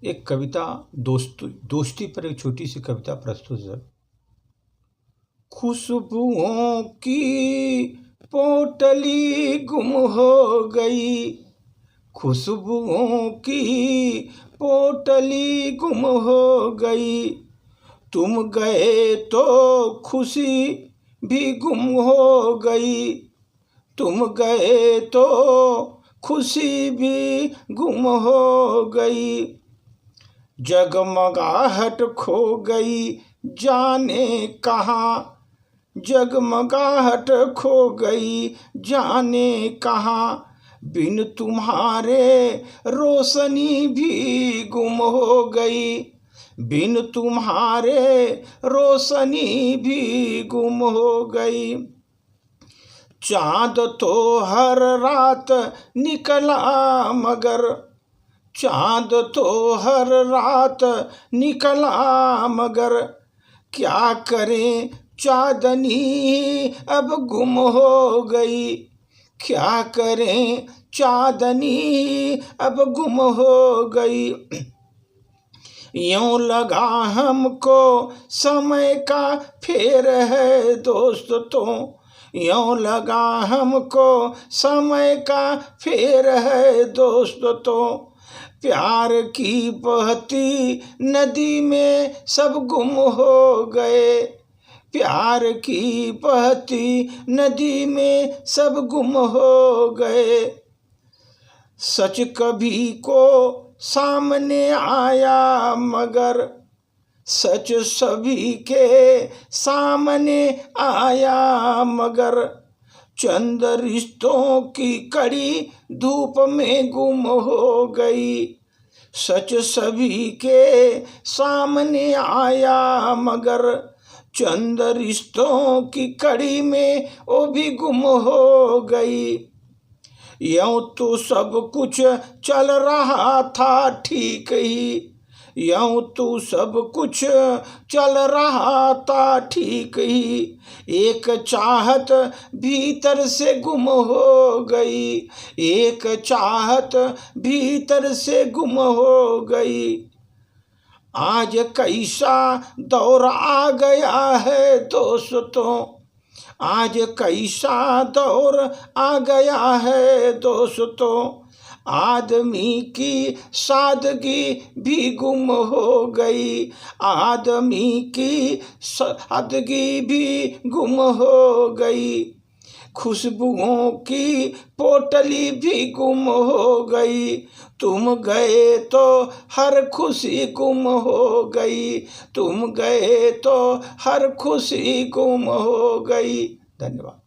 एक कविता दोस्ती पर एक छोटी सी कविता प्रस्तुत है। खुशबुओं की पोटली गुम हो गई, खुशबुओं की पोटली गुम हो गई। तुम गए तो खुशी भी गुम हो गई, तुम गए तो खुशी भी गुम हो गई। जगमगाहट खो गई जाने कहाँ, जगमगाहट खो गई जाने कहाँ। बिन तुम्हारे रोशनी भी गुम हो गई, बिन तुम्हारे रोशनी भी गुम हो गई। चाँद तो हर रात निकला मगर, चाँद तो हर रात निकला मगर, क्या करें चाँदनी अब गुम हो गई, क्या करें चाँदनी अब गुम हो गई। यूं लगा हमको समय का फेर है दोस्तों, यूं लगा हमको समय का फेर है दोस्तों। प्यार की बहती नदी में सब गुम हो गए, प्यार की बहती नदी में सब गुम हो गए। सच कभी को सामने आया मगर, सच सभी के सामने आया मगर, चंद रिश्तों की कड़ी धूप में गुम हो गई। सच सभी के सामने आया मगर, चंद रिश्तों की कड़ी में वो भी गुम हो गई। यूं तो सब कुछ चल रहा था ठीक ही, यूं तो सब कुछ चल रहा था ठीक ही। एक चाहत भीतर से गुम हो गई, एक चाहत भीतर से गुम हो गई। आज कैसा दौर आ गया है दोस्तों, आज कैसा दौर आ गया है दोस्तों। आदमी की सादगी भी गुम हो गई, आदमी की सादगी भी गुम हो गई। खुशबुओं की पोटली भी गुम हो गई, तुम गए तो हर खुशी गुम हो गई, तुम गए तो हर खुशी गुम हो गई। धन्यवाद।